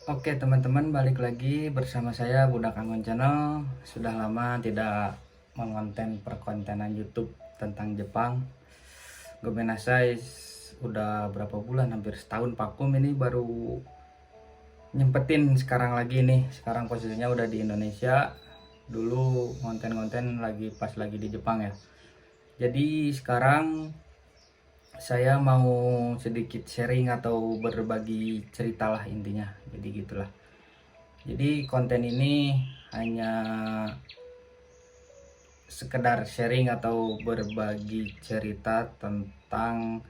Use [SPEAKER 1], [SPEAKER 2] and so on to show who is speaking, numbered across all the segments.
[SPEAKER 1] Oke teman-teman, balik lagi bersama saya Budak Anggun Channel. Sudah lama tidak mengonten perkontenan YouTube tentang Jepang. Gomenasai, udah berapa bulan, hampir setahun vakum ini baru nyempetin sekarang lagi nih. Sekarang posisinya udah di Indonesia. Dulu konten-konten lagi pas lagi di Jepang ya. Jadi sekarang saya mau sedikit sharing atau berbagi cerita lah intinya. Jadi gitulah. Jadi konten ini hanya sekedar sharing atau berbagi cerita tentang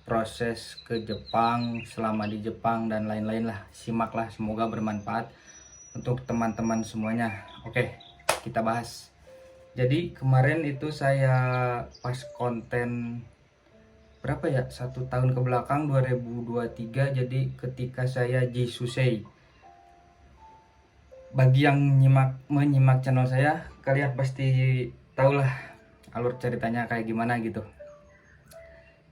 [SPEAKER 1] proses ke Jepang, selama di Jepang dan lain-lain lah. Simaklah, semoga bermanfaat untuk teman-teman semuanya. Oke, kita bahas. Jadi kemarin itu saya pas konten berapa ya, 1 tahun ke belakang 2023. Jadi ketika saya Jisusei, bagi yang menyimak channel saya, kalian pasti tahulah alur ceritanya kayak gimana gitu.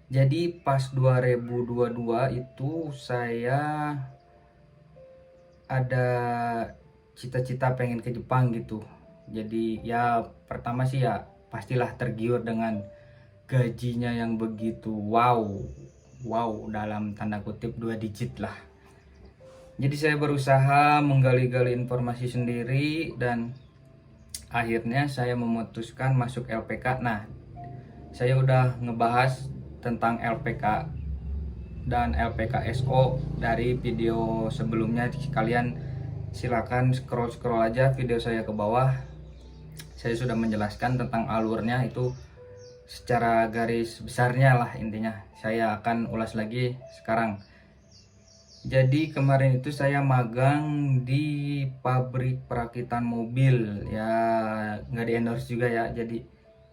[SPEAKER 1] Jadi pas 2022 itu saya ada cita-cita pengen ke Jepang gitu. Jadi ya pertama sih ya pastilah tergiur dengan gajinya yang begitu wow. Wow dalam tanda kutip 2 digit lah. Jadi saya berusaha menggali-gali informasi sendiri dan akhirnya saya memutuskan masuk LPK. Nah, saya udah ngebahas tentang LPK dan LPK SO dari video sebelumnya. Kalian silakan scroll aja video saya ke bawah. Saya sudah menjelaskan tentang alurnya itu secara garis besarnya lah intinya. Saya akan ulas lagi sekarang. Jadi kemarin itu saya magang di pabrik perakitan mobil ya, nggak di endorse juga ya. Jadi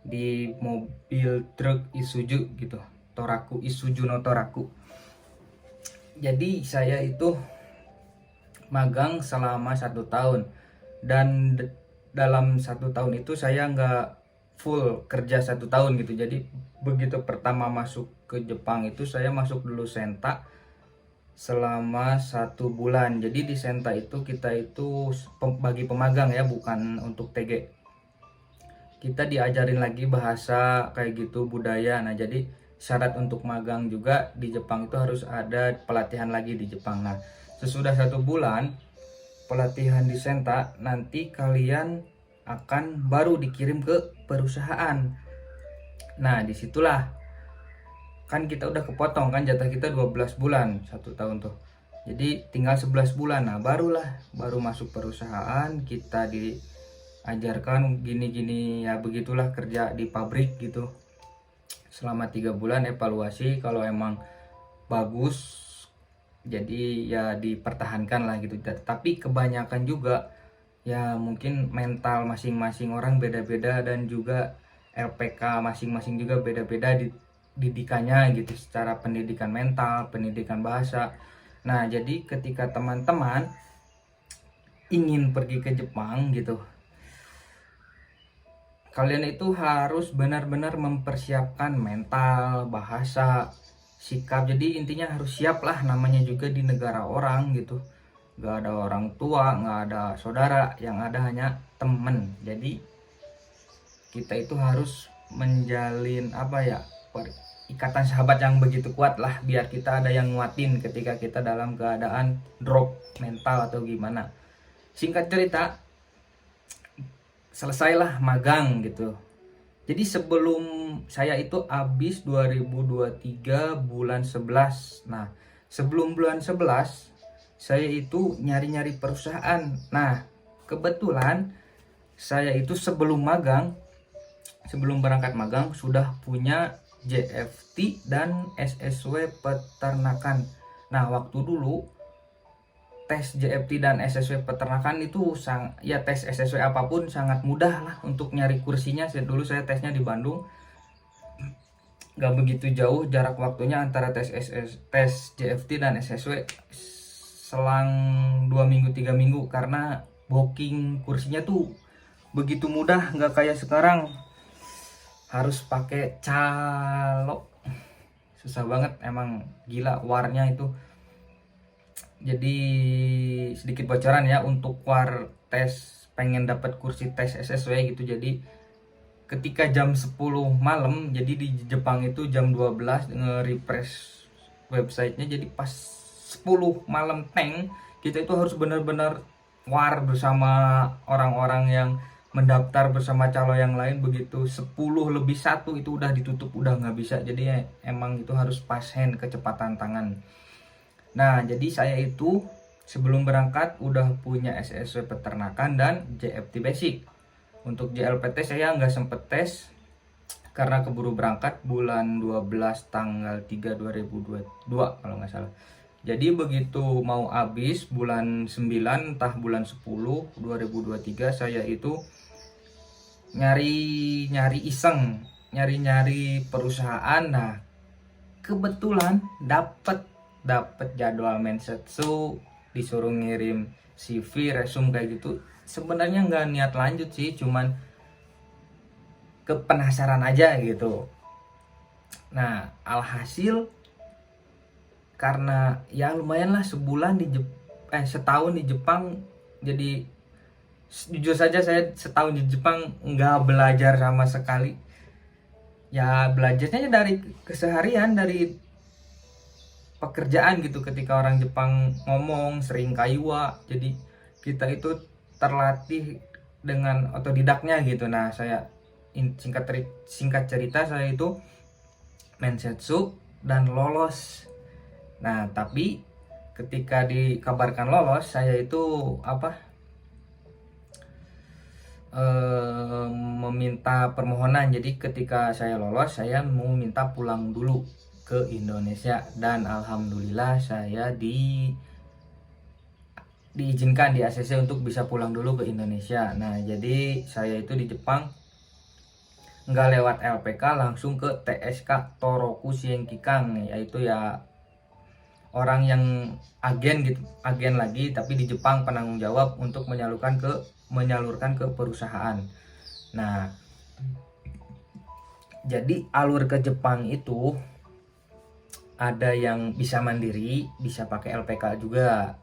[SPEAKER 1] di mobil truk Isuzu gitu, Toraku, Isuzu no Toraku. Jadi saya itu magang selama 1 tahun dan dalam 1 tahun itu saya nggak full kerja 1 tahun gitu. Jadi begitu pertama masuk ke Jepang itu saya masuk dulu Senta selama 1 bulan. Jadi di Senta itu kita itu bagi pemagang ya, bukan untuk TG. Kita diajarin lagi bahasa kayak gitu, budaya. Nah jadi syarat untuk magang juga di Jepang itu harus ada pelatihan lagi di Jepang. Nah sesudah 1 bulan pelatihan di Senta, nanti kalian akan baru dikirim ke perusahaan. Nah disitulah kan kita udah kepotong kan jatah kita 12 bulan 1 tahun tuh, jadi tinggal 11 bulan. Nah baru masuk perusahaan, kita diajarkan gini-gini ya, begitulah kerja di pabrik gitu selama 3 bulan. Evaluasi kalau emang bagus jadi ya dipertahankan lah gitu. Tapi kebanyakan juga ya mungkin mental masing-masing orang beda-beda, dan juga LPK masing-masing juga beda-beda di didikannya gitu, secara pendidikan mental, pendidikan bahasa. Nah jadi ketika teman-teman ingin pergi ke Jepang gitu, kalian itu harus benar-benar mempersiapkan mental, bahasa, sikap. Jadi intinya harus siap lah, namanya juga di negara orang gitu, gak ada orang tua, gak ada saudara, yang ada hanya temen. Jadi kita itu harus menjalin apa ya, ikatan sahabat yang begitu kuat lah, biar kita ada yang nguatin ketika kita dalam keadaan drop mental atau gimana. Singkat cerita, selesailah magang gitu. Jadi sebelum saya itu habis 2023 bulan 11. Nah sebelum bulan 11 saya itu nyari-nyari perusahaan. Nah kebetulan saya itu sebelum berangkat magang sudah punya JFT dan SSW peternakan. Nah waktu dulu tes JFT dan SSW peternakan itu ya tes SSW apapun sangat mudah lah untuk nyari kursinya. Dulu saya tesnya di Bandung, gak begitu jauh jarak waktunya antara tes JFT dan SSW, selang 2 minggu 3 minggu, karena booking kursinya tuh begitu mudah, nggak kayak sekarang harus pakai calo. Susah banget emang, gila warnya itu. Jadi sedikit bocoran ya untuk war tes, pengen dapat kursi tes SSW gitu. Jadi ketika jam 10 malam, jadi di Jepang itu jam 12 nge-refresh websitenya, jadi pas 10 malam teng, kita itu harus benar-benar war bersama orang-orang yang mendaftar bersama calon yang lain. Begitu 10 lebih 1 itu udah ditutup, udah nggak bisa. Jadi emang itu harus pas hand, kecepatan tangan. Nah, jadi saya itu sebelum berangkat udah punya SSW peternakan dan JFT basic. Untuk JLPT saya nggak sempet tes karena keburu berangkat bulan 12 tanggal 3 2022 kalau nggak salah. Jadi begitu mau habis bulan 9 entah bulan 10 2023, saya itu nyari iseng, nyari perusahaan. Nah, kebetulan dapet jadwal mensetsu, disuruh ngirim CV, resume kayak gitu. Sebenarnya nggak niat lanjut sih, cuman kepenasaran aja gitu. Nah, alhasil karena ya lumayan lah setahun di Jepang. Jadi jujur saja saya setahun di Jepang nggak belajar sama sekali. Ya belajarnya dari keseharian, dari pekerjaan gitu. Ketika orang Jepang ngomong sering kaiwa, jadi kita itu terlatih dengan otodidaknya gitu. Nah, saya singkat cerita saya itu mensetsu dan lolos. Nah, tapi ketika dikabarkan lolos, saya itu meminta permohonan. Jadi ketika saya lolos, saya mau minta pulang dulu ke Indonesia, dan alhamdulillah saya diizinkan di ACC untuk bisa pulang dulu ke Indonesia. Nah, jadi saya itu di Jepang nggak lewat LPK, langsung ke TSK Toroku Sienkikang, yaitu ya orang yang agen gitu, agen lagi tapi di Jepang, penanggung jawab untuk menyalurkan ke perusahaan. Nah, jadi alur ke Jepang itu ada yang bisa mandiri, bisa pakai LPK juga.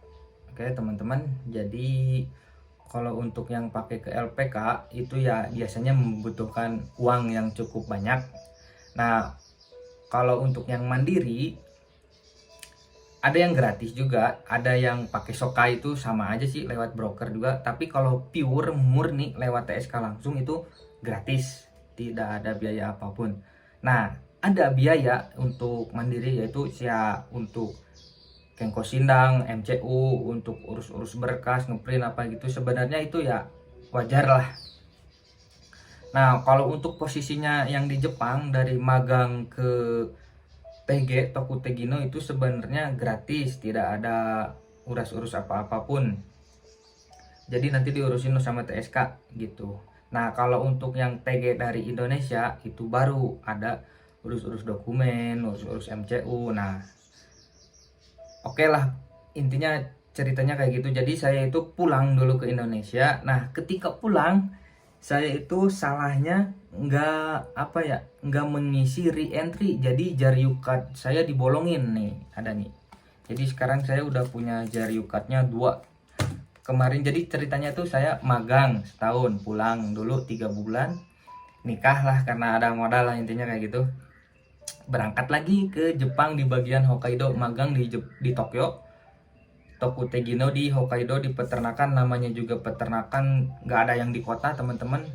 [SPEAKER 1] Oke teman-teman, jadi kalau untuk yang pakai ke LPK itu ya biasanya membutuhkan uang yang cukup banyak. Nah, kalau untuk yang mandiri ada yang gratis juga, ada yang pakai Shokai, itu sama aja sih, lewat broker juga. Tapi kalau pure murni lewat TSK langsung itu gratis, tidak ada biaya apapun. Nah, ada biaya untuk mandiri, yaitu ya untuk Kenko Sindang, MCU, untuk urus-urus berkas, ngeprint apa gitu. Sebenarnya itu ya wajar lah. Nah, kalau untuk posisinya yang di Jepang dari magang ke TG Toku Tegino itu sebenarnya gratis, tidak ada urus-urus apa-apapun. Jadi nanti diurusin sama TSK gitu. Nah, kalau untuk yang TG dari Indonesia itu baru ada urus-urus dokumen, urus-urus MCU. Nah, oke lah, intinya ceritanya kayak gitu. Jadi saya itu pulang dulu ke Indonesia. Nah, ketika pulang saya itu salahnya nggak mengisi re-entry. Jadi Jaryu card saya dibolongin nih, ada nih. Jadi sekarang saya udah punya Jaryu cardnya 2 kemarin. Jadi ceritanya tuh saya magang setahun, pulang dulu 3 bulan, nikah lah karena ada modal lah, intinya kayak gitu. Berangkat lagi ke Jepang di bagian Hokkaido, magang di Tokyo Toku Tegino di Hokkaido, di peternakan. Namanya juga peternakan, nggak ada yang di kota teman-teman.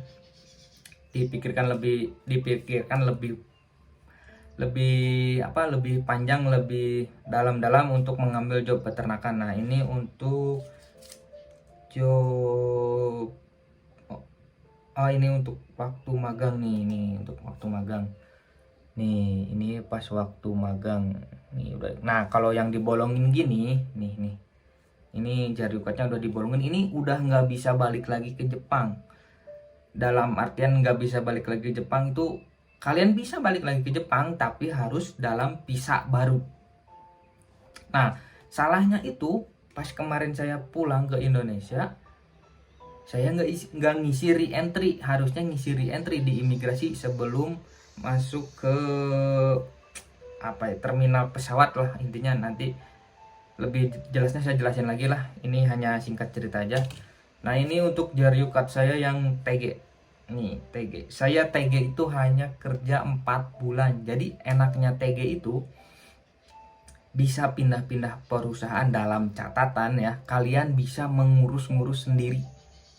[SPEAKER 1] Dipikirkan lebih panjang, lebih dalam-dalam untuk mengambil job peternakan. Nah, ini untuk job ini untuk waktu magang nih, ini untuk waktu magang nih, ini pas waktu magang nih udah. Nah, kalau yang dibolongin gini nih, ini Jaryu-cardnya udah dibolongin, ini udah nggak bisa balik lagi ke Jepang. Dalam artian nggak bisa balik lagi ke Jepang itu, kalian bisa balik lagi ke Jepang tapi harus dalam visa baru. Nah, salahnya itu pas kemarin saya pulang ke Indonesia, saya nggak ngisi re-entry. Harusnya ngisi re-entry di imigrasi sebelum masuk ke terminal pesawat lah, intinya nanti lebih jelasnya saya jelasin lagi lah, ini hanya singkat cerita aja. Nah ini untuk Jaryu Cut saya yang TG. Nih TG, saya TG itu hanya kerja 4 bulan. Jadi enaknya TG itu bisa pindah-pindah perusahaan, dalam catatan ya, kalian bisa mengurus-ngurus sendiri.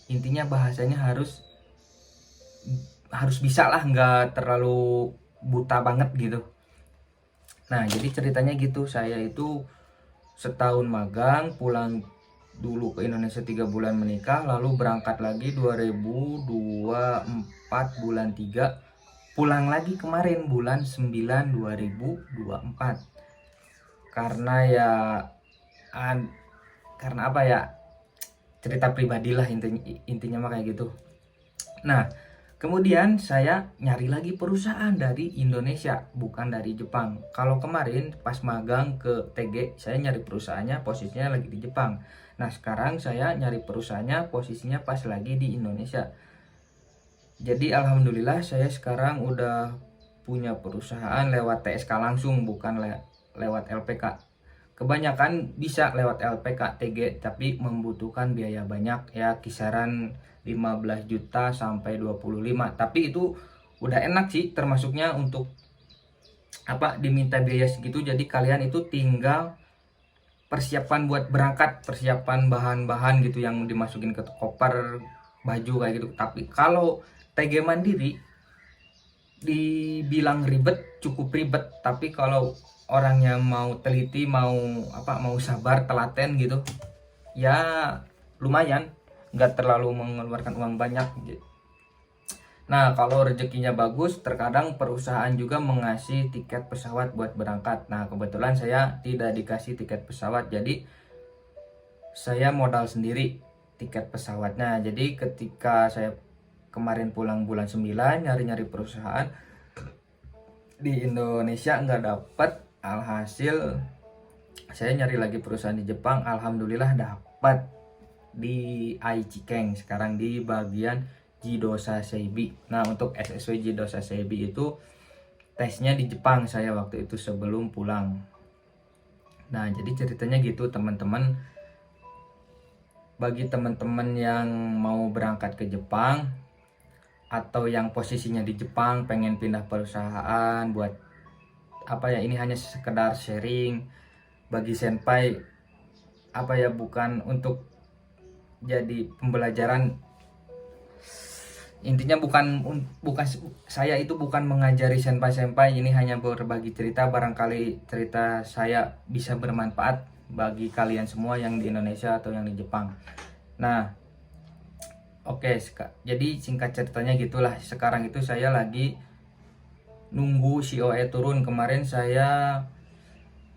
[SPEAKER 1] Intinya bahasanya harus bisa lah, nggak terlalu buta banget gitu. Nah jadi ceritanya gitu, saya itu setahun magang, pulang dulu ke Indonesia 3 bulan menikah, lalu berangkat lagi 2024 bulan 3, pulang lagi kemarin bulan 9 2024. Karena ya karena apa ya, cerita pribadi lah intinya mah kayak gitu. Nah kemudian saya nyari lagi perusahaan dari Indonesia, bukan dari Jepang. Kalau kemarin pas magang ke TG, saya nyari perusahaannya posisinya lagi di Jepang. Nah sekarang saya nyari perusahaannya posisinya pas lagi di Indonesia. Jadi alhamdulillah saya sekarang udah punya perusahaan lewat TSK langsung, bukan lewat LPK. Kebanyakan bisa lewat LPK TG, tapi membutuhkan biaya banyak ya, kisaran 15 juta sampai 25. Tapi itu udah enak sih, termasuknya untuk apa, diminta biaya segitu. Jadi kalian itu tinggal persiapan buat berangkat, persiapan bahan-bahan gitu yang dimasukin ke koper, baju kayak gitu. Tapi kalau TG mandiri dibilang ribet, cukup ribet, tapi kalau orangnya mau teliti, mau sabar, telaten gitu ya, lumayan, nggak terlalu mengeluarkan uang banyak gitu. Nah kalau rezekinya bagus, terkadang perusahaan juga mengasih tiket pesawat buat berangkat. Nah kebetulan saya tidak dikasih tiket pesawat, jadi saya modal sendiri tiket pesawatnya. Jadi ketika saya kemarin pulang bulan 9 nyari-nyari perusahaan di Indonesia nggak dapet, alhasil saya nyari lagi perusahaan di Jepang, alhamdulillah dapat di Aichi Ken, sekarang di bagian Jidosa Seibi. Nah untuk SSW Jidosa Seibi itu tesnya di Jepang saya waktu itu sebelum pulang. Nah jadi ceritanya gitu teman-teman. Bagi teman-teman yang mau berangkat ke Jepang atau yang posisinya di Jepang pengen pindah perusahaan buat apa ya, ini hanya sekedar sharing bagi senpai, apa ya, bukan untuk jadi pembelajaran. Intinya bukan saya itu bukan mengajari senpai-senpai, ini hanya berbagi cerita, barangkali cerita saya bisa bermanfaat bagi kalian semua yang di Indonesia atau yang di Jepang. Nah oke, jadi singkat ceritanya gitulah. Sekarang itu saya lagi nunggu COE turun. Kemarin saya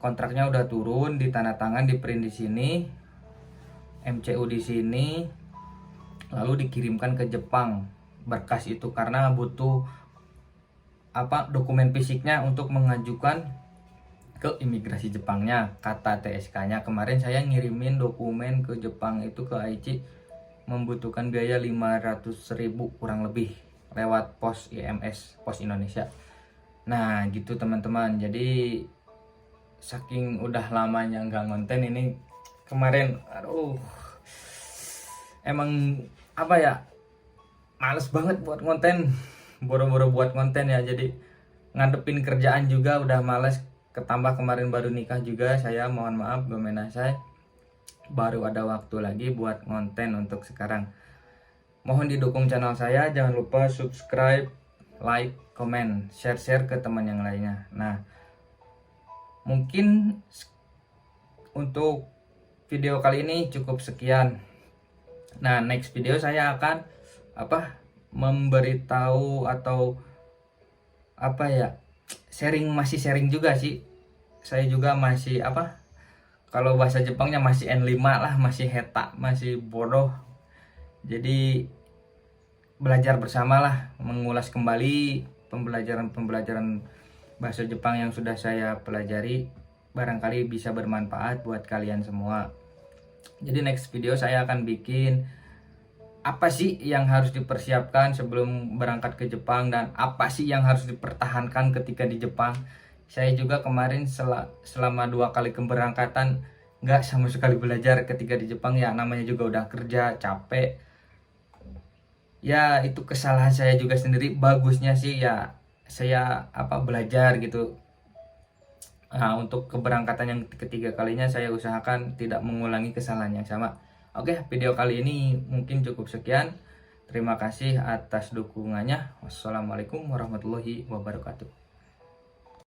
[SPEAKER 1] kontraknya udah turun, ditandatangan, di print di sini, MCU di sini, lalu dikirimkan ke Jepang berkas itu, karena butuh apa, dokumen fisiknya untuk mengajukan ke imigrasi Jepangnya, kata TSK-nya. Kemarin saya ngirimin dokumen ke Jepang itu ke Aichi, membutuhkan biaya 500.000 kurang lebih lewat pos IMS, pos Indonesia. Nah gitu teman-teman, jadi saking udah lamanya nggak ngonten ini, kemarin emang apa ya, males banget buat konten, boro-boro buat konten ya. Jadi ngadepin kerjaan juga udah males, ketambah kemarin baru nikah juga saya, mohon maaf saya baru ada waktu lagi buat konten untuk sekarang. Mohon didukung channel saya, jangan lupa subscribe, like, komen, share ke teman yang lainnya. Nah mungkin untuk video kali ini cukup sekian. Nah next video saya akan memberitahu atau masih sharing juga sih. Saya juga masih kalau bahasa Jepangnya masih N5 lah, masih heta, masih bodoh. Jadi belajar bersama lah, mengulas kembali pembelajaran bahasa Jepang yang sudah saya pelajari, barangkali bisa bermanfaat buat kalian semua. Jadi next video saya akan bikin apa sih yang harus dipersiapkan sebelum berangkat ke Jepang, dan apa sih yang harus dipertahankan ketika di Jepang. Saya juga kemarin selama 2 kali keberangkatan nggak sama sekali belajar ketika di Jepang. Ya namanya juga udah kerja capek, ya itu kesalahan saya juga sendiri. Bagusnya sih ya saya belajar gitu. Nah, untuk keberangkatan yang ketiga kalinya saya usahakan tidak mengulangi kesalahan yang sama. Oke, video kali ini mungkin cukup sekian. Terima kasih atas dukungannya. Wassalamualaikum warahmatullahi wabarakatuh.